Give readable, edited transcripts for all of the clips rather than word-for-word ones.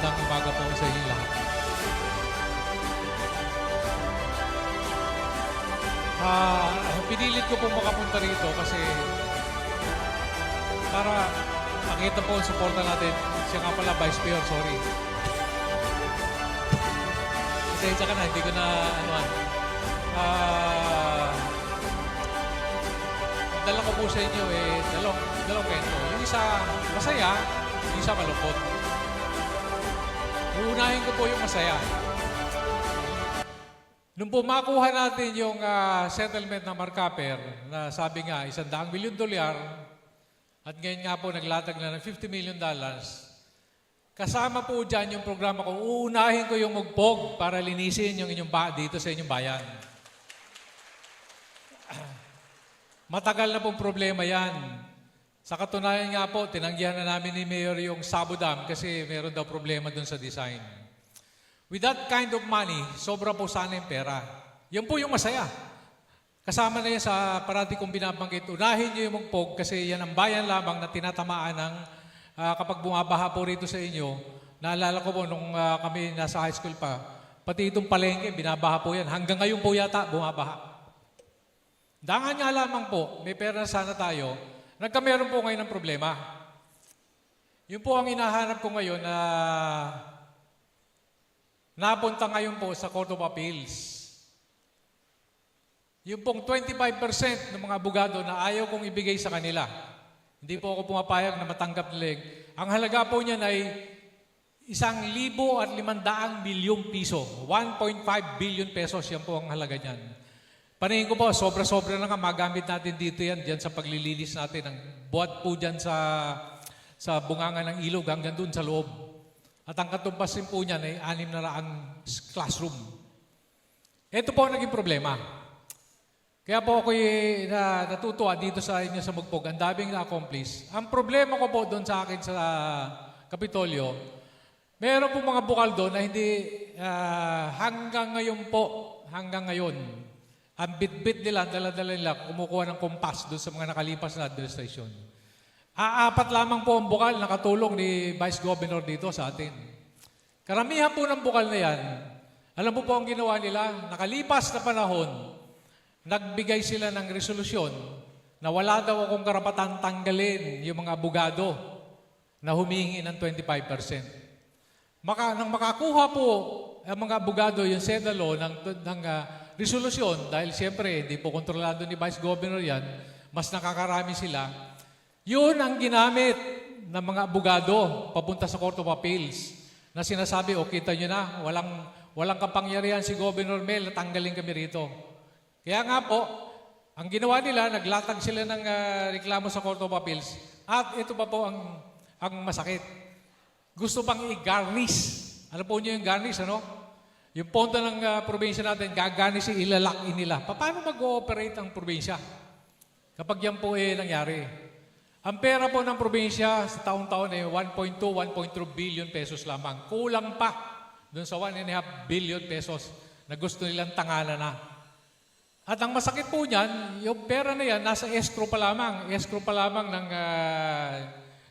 magandang umaga po sa inyo lahat. Pinilit ko pong makapunta rito kasi para makita po ang suporta natin. Siya nga pala, Vice Mayor, sorry. Pasensya ka na, hindi ko na anuan. Dala ko po sa inyo dalawang kwento. Yung isa masaya, yung isa malungkot. Uunahin ko po yung masaya. Nung po makuha natin yung settlement ng Marcaper, na sabi nga, $100 milyon, at ngayon nga po naglatag na ng $50 million, kasama po dyan yung programa ko, uunahin ko yung mugpog para linisin yung inyong dito sa inyong bayan. Matagal na pong problema yan. Sa katunayan nga po, tinanggihan na namin ni Mayor yung Sabo Dam kasi meron daw problema dun sa design. With that kind of money, sobra po sana yung pera. Yan po yung masaya. Kasama na yan sa parati kong binabanggit. Unahin nyo yung mugpog kasi yan ang bayan lamang na tinatamaan ng kapag bumabaha po rito sa inyo. Naalala ko po nung kami nasa high school pa, pati itong palengke, binabaha po yan. Hanggang ngayon po yata, bumabaha. Dangan nga lamang po, may pera na sana tayo, nagkameron po ngayon ng problema. Yun po ang hinahanap ko ngayon na napunta ngayon po sa Court of Appeals. Yung pong 25% ng mga abogado na ayaw kong ibigay sa kanila. Hindi po ako pumapayag na matanggap nila. Ang halaga po niyan ay 1,500 milyong piso. 1.5 billion pesos, yan po ang halaga niyan. Paningin ko po, sobra-sobra na nga magamit natin dito yan, dyan sa paglilinis natin. Ang buhat po dyan sa bunganga ng ilog hanggang dun sa loob. At ang katumpasin po niyan ay 600 classroom. Ito po ang naging problema. Kaya po ako natutuwa dito sa inyo sa Mugpog. Ang daming na-accomplish. Ang problema ko po doon sa akin sa Kapitolyo, meron po mga bukal doon na hindi hanggang ngayon, ang bit-bit nila, dala-dala nila, kumukuha ng kompas doon sa mga nakalipas na administration. Apat lamang po ang bukal na katulong ni Vice Governor dito sa atin. Karamihan po ng bukal na yan, alam mo po ang ginawa nila, nakalipas na panahon, nagbigay sila ng resolusyon na wala daw akong karapatan tanggalin yung mga abogado na humihingi ng 25%. Nang makakuha po ang mga abogado yung sedalo ng resolusyon, dahil siyempre hindi po kontrolado ni Vice Governor yan, mas nakakarami sila, yun ang ginamit ng mga abogado papunta sa Court of Appeals na sinasabi, o kita nyo na, walang kapangyarihan si Governor Mel na tanggalin kami rito. Kaya nga po, ang ginawa nila, naglatag sila ng reklamo sa Court of Appeals. At ito pa po ang masakit. Gusto pang i-garnish. Alam po niyo yung garnish, ano? Yung ponto ng probinsya natin, gagarnish, ilalak-in nila. Paano mag-ooperate ang probinsya? Kapag yan po nangyari. Ang pera po ng probinsya sa taon-taon ay 1.2, 1.3 billion pesos lamang. Kulang pa doon sa 1.5 billion pesos na gusto nilang tanganan na. At ang masakit po niyan, yung pera na yan, nasa escrow pa lamang. Escrow pa lamang ng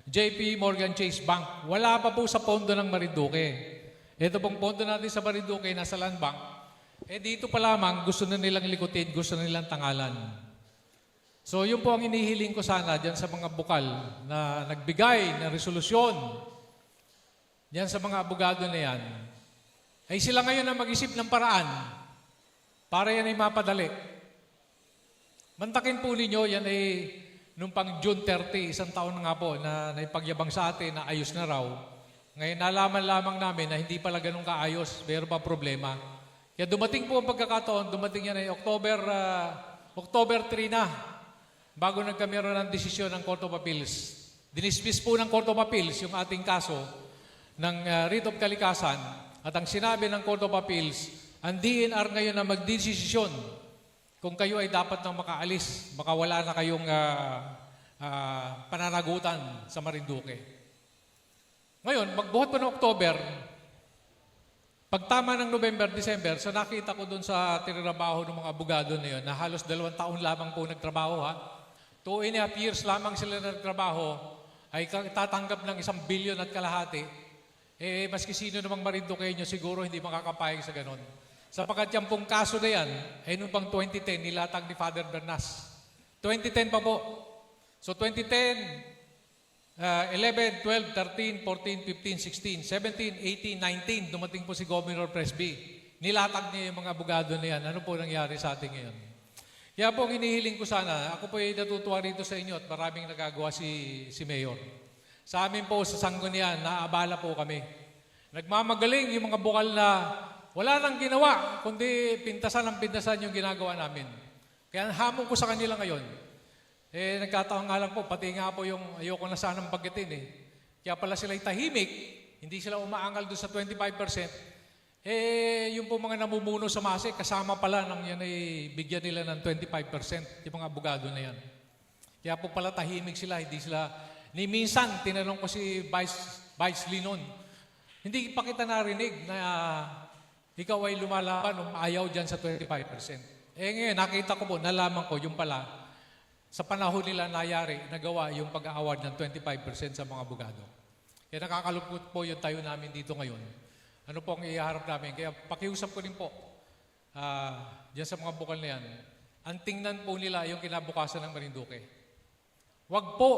JP Morgan Chase Bank. Wala pa po sa pondo ng Marinduque. Ito pong pondo natin sa Marinduque, nasa Land Bank. Dito pa lamang, gusto na nilang likutin, gusto na nilang tangalan. So, yun po ang inihiling ko sana dyan sa mga bukal na nagbigay ng resolusyon dyan sa mga abogado na yan. Ay sila ngayon na mag-isip ng paraan para yan ay mapadali. Mantakin po ninyo, yan ay nung pang June 30, isang taon na nga po na naipagyabang sa atin na ayos na raw. Ngayon, nalaman lamang namin na hindi pala ganun kaayos, mayroon pa problema. Kaya dumating po ang pagkakataon, dumating yan ay October 3 na, bago nagkameron ng desisyon ng Court of Appeals. Dinismiss po ng Court of Appeals yung ating kaso ng writ of kalikasan at ang sinabi ng Court of Appeals, ang DNR ngayon na magdesisyon kung kayo ay dapat nang makaalis, baka wala na kayong pananagutan sa Marinduque. Ngayon, magbuhat pa ng October, pagtama ng November, December, so nakita ko doon sa tinrabaho ng mga abogado na yun, na halos 2 taon lamang po nagtrabaho 2.5 years lamang sila nagtrabaho, ay tatanggap ng 1 billion at kalahati. maski sino namang Marinduqueño siguro hindi makakapayag sa ganon. Sapagkat yung pong kaso na yan, noong pang 2010, nilatag ni Father Bernas. 2010 pa po. So 2010, 11, 12, 13, 14, 15, 16, 17, 18, 19, dumating po si Governor Presby. Nilatag niya yung mga abogado na yan. Ano po nangyari sa atin ngayon? Kaya po ang hinihiling ko sana, ako po ay natutuwa rito sa inyo at maraming nagagawa si Mayor. Sa amin po sa Sangguniang, naabala po kami. Nagmamagaling yung mga bukal na wala nang ginawa, kundi pintasan yung ginagawa namin. Kaya hamon ko sa kanila ngayon, nagkataon nga lang po, pati nga po yung ayoko na sanang pagkitin Kaya pala sila'y tahimik, hindi sila umaangal doon sa 25%. Yung po mga namumuno sa MASIC, kasama pala nang yan ay bigyan nila ng 25%, yung mga abogado na yan. Kaya po pala tahimik sila, hindi sila. Ni minsan, tinanong ko si Vice Linon, hindi pa kita narinig na ikaw ay lumalaban o ayaw dyan sa 25%. Ngayon, nakita ko po, nalaman ko, yung pala, sa panahon nila nayari, nagawa yung pag-award ng 25% sa mga abogado. Kaya nakakalungkot po yung tayo namin dito ngayon. Ano po ang iharap namin? Kaya pakiusap ko rin po, dyan sa mga bukal na yan, ang tingnan po nila yung kinabukasan ng Marinduque. Wag po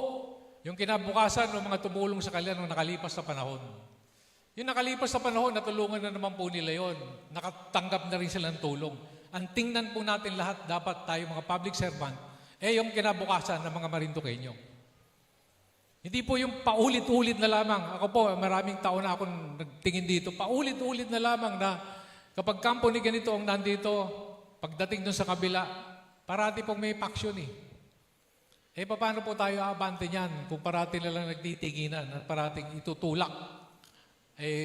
yung kinabukasan ng mga tumulong sa kanila nung nakalipas na panahon. Yung nakalipas na panahon, natulungan na naman po nila yon. Nakatanggap na rin sila ng tulong. Ang tingnan po natin lahat, dapat tayo mga public servant, yung kinabukasan ng mga Marinduqueño. Hindi po yung paulit-ulit na lamang. Ako po, maraming taon na akong nagtingin dito. Paulit-ulit na lamang na kapag company ganito ang nandito, pagdating doon sa kabila, parati pong may paksyon paano po tayo aabante niyan kung parati na lang nagtitinginan at parating itutulak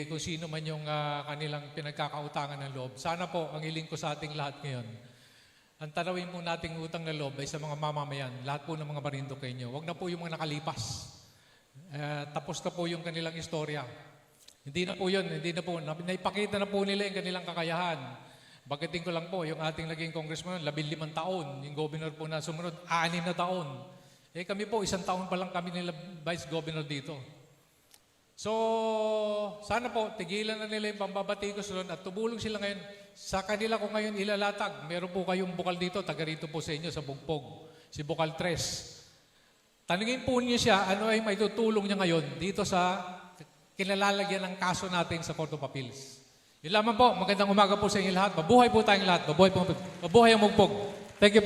kung sino man yung kanilang pinagkakautangan ng loob. Sana po, ang hiling ko sa ating lahat ngayon, ang tanawin po nating utang na loob ay sa mga mamamayan, lahat po ng mga Marinduqueño. Huwag na po yung mga nakalipas. Tapos na po yung kanilang istorya. Hindi na po yun, naipakita na po nila yung kanilang kakayahan. Bagitin ko lang po, yung ating naging congressman, 15 taon, yung governor po na sumunod, 6 na taon. Kami po, 1 taon pa lang kami nila vice governor dito. So, sana po, tigilan na nila yung pambabatikos doon at tumulong sila ngayon. Sa kanila ko ngayon ilalatag, meron po kayong bukal dito, taga rito po sa inyo, sa Bugpog, si Bukal 3. Tanungin po niyo siya, ano ay maitutulong niya ngayon dito sa kinalalagyan ng kaso natin sa Court of Appeals. Yun lamang po, magandang umaga po sa inyo lahat. Mabuhay po tayong lahat. Mabuhay ang Bugpog. Thank you po.